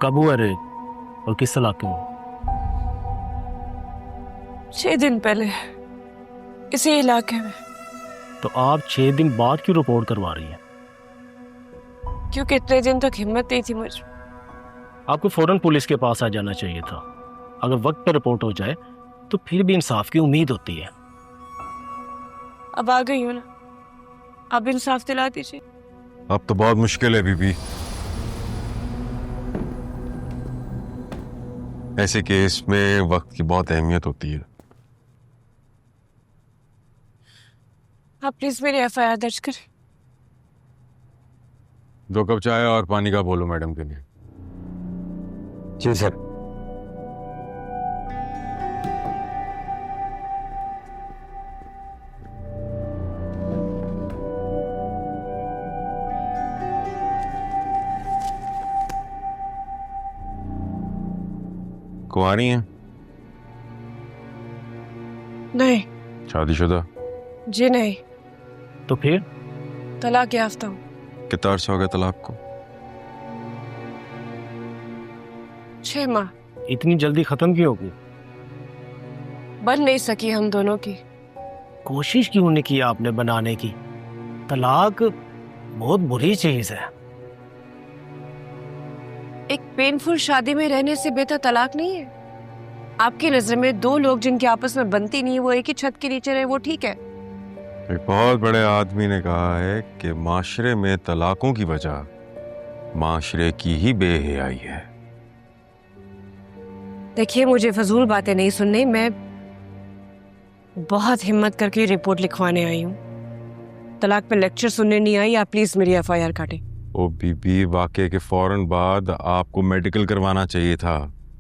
कब हुआ रेप और किस इलाके में? 6 दिन पहले इसी इलाके में। तो आप 6 दिन बाद क्यों रिपोर्ट करवा रही हैं? क्योंकि इतने दिन तक हिम्मत नहीं थी मुझे। आपको फौरन पुलिस के पास आ जाना चाहिए था। अगर वक्त पर रिपोर्ट हो जाए तो फिर भी इंसाफ की उम्मीद होती है। अब आ गई हो ना, अब इंसाफ दिला दीजिए। अब तो बहुत मुश्किल है बीबी। ऐसे केस में वक्त की बहुत अहमियत होती है। आप प्लीज मेरी एफआईआर दर्ज करें। 2 कप चाय और पानी का बोलो मैडम के लिए। जी सर। कुंवारी हैं? नहीं। शादीशुदा? जी नहीं। तो फिर तलाक याफ्ता हूँ। कितना अर्सा हो गया तलाक को? 6 माह। इतनी जल्दी खत्म क्यों होगी? बन नहीं सकी हम दोनों की। कोशिश क्यों नहीं की आपने बनाने की? तलाक बहुत बुरी चीज है। एक पेनफुल शादी में रहने से बेहतर तलाक नहीं है? आपकी नजर में 2 लोग जिनके आपस में बनती नहीं है वो एक ही छत के नीचे रहे, वो ठीक है? एक बहुत बड़े आदमी ने कहा है कि माशरे में तलाकों की वजह माशरे की ही बेहयाई है। देखिए, मुझे फजूल बातें नहीं सुननी। मैं बहुत हिम्मत करके रिपोर्ट लिखवाने आई हूँ। तलाक पे लेक्चर सुनने नहीं आई। आप प्लीज मेरी एफआईआर काटें। ओ बीबी, वाकये के फौरन बाद आपको मेडिकल करवाना चाहिए था,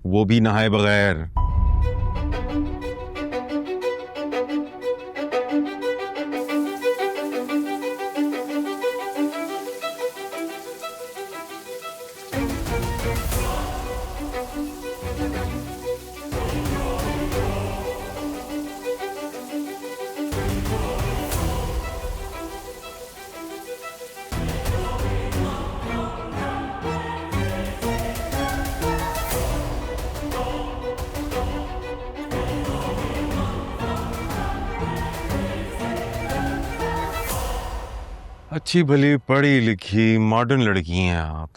वो भी नहाए बगैर। अच्छी भली पढ़ी लिखी मॉडर्न लड़की हैं आप।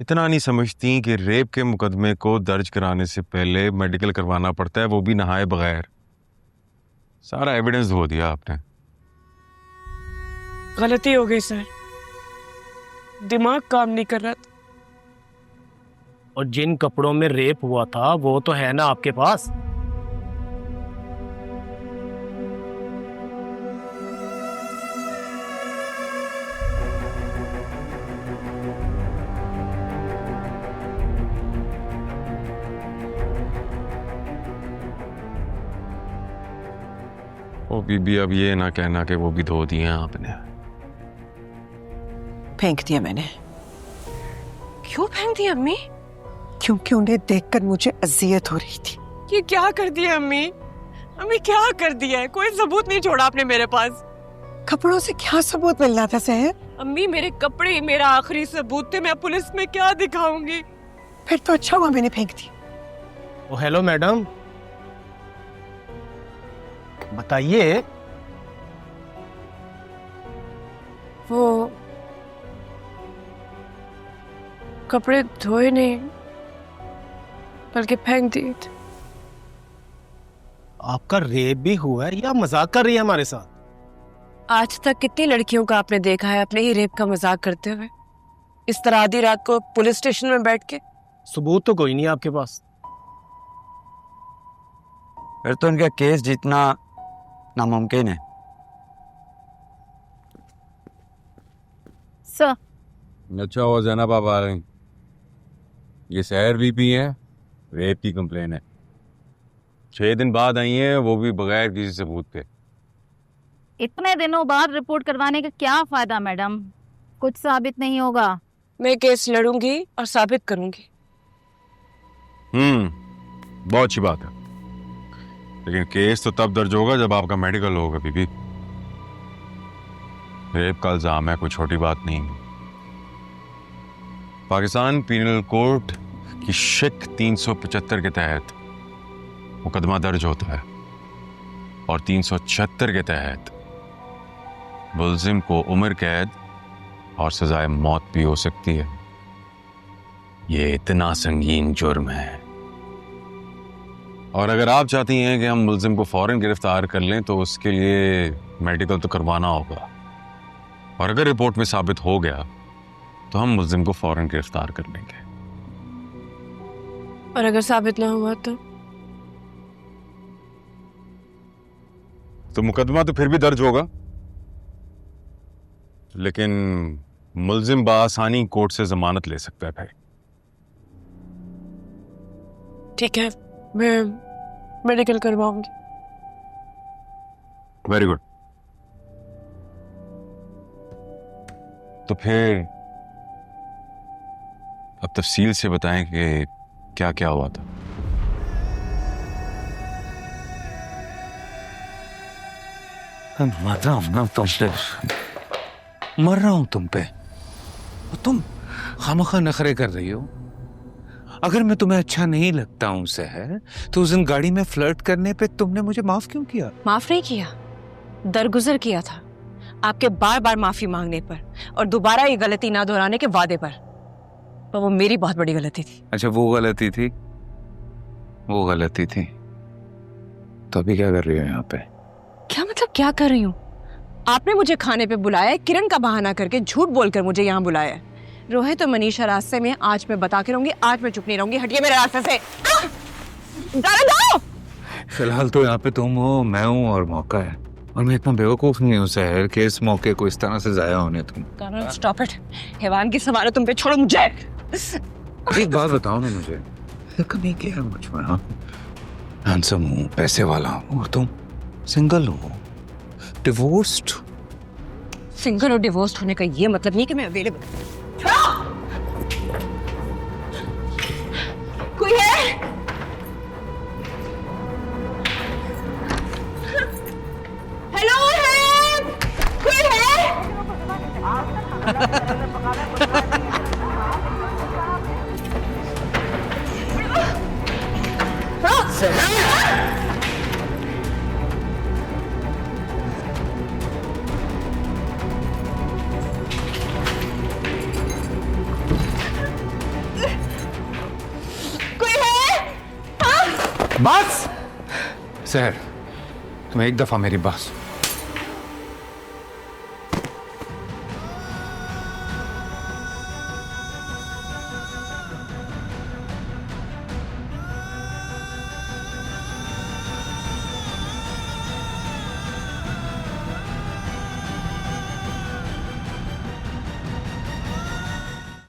इतना नहीं समझती कि रेप के मुकदमे को दर्ज कराने से पहले मेडिकल करवाना पड़ता है, वो भी नहाए बगैर। सारा एविडेंस धो दिया आपने। गलती हो गई सर, दिमाग काम नहीं कर रहा था। और जिन कपड़ों में रेप हुआ था वो तो है ना आपके पास? ओ बीबी, अब ये ना कहना कि वो भी धो दिए हैं आपने। फेंक दिया मैंने। क्यों फेंक दी अम्मी? क्योंकि उन्हें देखकर मुझे अजियत हो रही थी। ये क्या कर दिया अम्मी? अम्मी क्या कर दिया है? कोई सबूत नहीं छोड़ा आपने मेरे पास। कपड़ों से क्या सबूत मिलना था सहर? अम्मी, मेरे कपड़े ही मेरा आखिरी सबूत थे। मैं पुलिस में क्या दिखाऊंगी? फिर तो अच्छा हुआ मैंने फेंक दी। ओ हेलो मैडम, बताइए। वो कपड़े धोए नहीं बल्कि फेंक दिए थे। आपका रेप भी हुआ है या मजाक कर रही है हमारे साथ? आज तक कितनी लड़कियों का आपने देखा है अपने ही रेप का मजाक करते हुए, इस तरह आधी रात को पुलिस स्टेशन में बैठ के? सबूत तो कोई नहीं आपके पास। फिर तो इनका केस जीतना नामुमकिन है। सर, अच्छा हुआ जैनब आप आ रही। ये सहर बीबी है, रेप की कंप्लेन है। 6 दिन बाद आई हैं, वो भी बगैर किसी सबूत के। इतने दिनों बाद रिपोर्ट करवाने का क्या फायदा मैडम? कुछ साबित नहीं होगा। मैं केस लड़ूंगी और साबित करूंगी। बहुत अच्छी बात है, लेकिन केस तो तब दर्ज होगा जब आपका मेडिकल होगा बीबी। रेप का इल्जाम है, कोई छोटी बात नहीं। पाकिस्तान पीनल कोड कि शिक 375 के तहत मुकदमा दर्ज होता है और 376 के तहत मुलजिम को उम्र कैद और सजाए मौत भी हो सकती है। ये इतना संगीन जुर्म है। और अगर आप चाहती हैं कि हम मुलजिम को फौरन गिरफ्तार कर लें तो उसके लिए मेडिकल तो करवाना होगा, और अगर रिपोर्ट में साबित हो गया तो हम मुलजिम को फौरन गिरफ्तार कर लेंगे। और अगर साबित ना हुआ तो मुकदमा तो फिर भी दर्ज होगा, लेकिन मुलजिम बासानी कोर्ट से जमानत ले सकता है भाई। ठीक है, मैं मेडिकल करवाऊंगी। Very good. तो फिर अब तफसील से बताएं कि क्या क्या हुआ था। मर रहा हूं ना तुम पे, मर रहा हूं तुम पे, और तुम खामखा नखरे कर रही हो। अगर मैं तुम्हें अच्छा नहीं लगता हूं सहर, तो उस दिन गाड़ी में फ्लर्ट करने पे तुमने मुझे माफ क्यों किया? माफ नहीं किया, दरगुजर किया था आपके बार बार माफी मांगने पर और दोबारा ये गलती ना दोहराने के वादे पर वो मेरी बहुत बड़ी गलती थी। अच्छा, वो गलती थी, वो गलती थी। तो अभी क्या कर रही हो यहाँ पे? क्या मतलब क्या कर रही हूँ? आपने मुझे खाने पे बुलाया है, किरण का बहाना करके झूठ बोलकर मुझे यहाँ बुलाया है। रोहित और मनीषा रास्ते में, आज मैं बता के रहूंगी, आज मैं चुप नहीं रहूंगी। हटिए मेरे रास्ते से। जाओ। फिलहाल तो यहाँ पे तुम हो, मैं हूँ और मौका है, और मैं इतना बेवकूफ नहीं हूँ सहर कि इस मौके को इस तरह से जाया होने तुम। Stop it. हैवान की सवार तुम पे, छोड़ो मुझे। एक बात बताओ ना मुझे, कमी क्या है मुझ में? हाँ, हैंडसम हूँ, पैसे वाला हूँ, और तुम सिंगल हो, डिवोर्स्ड। सिंगल और डिवोर्स्ड होने का ये मतलब नहीं कि मैं अवेलेबल। कोई है? हेलो है? कोई है? बस सहर, तुम एक दफा मेरी बात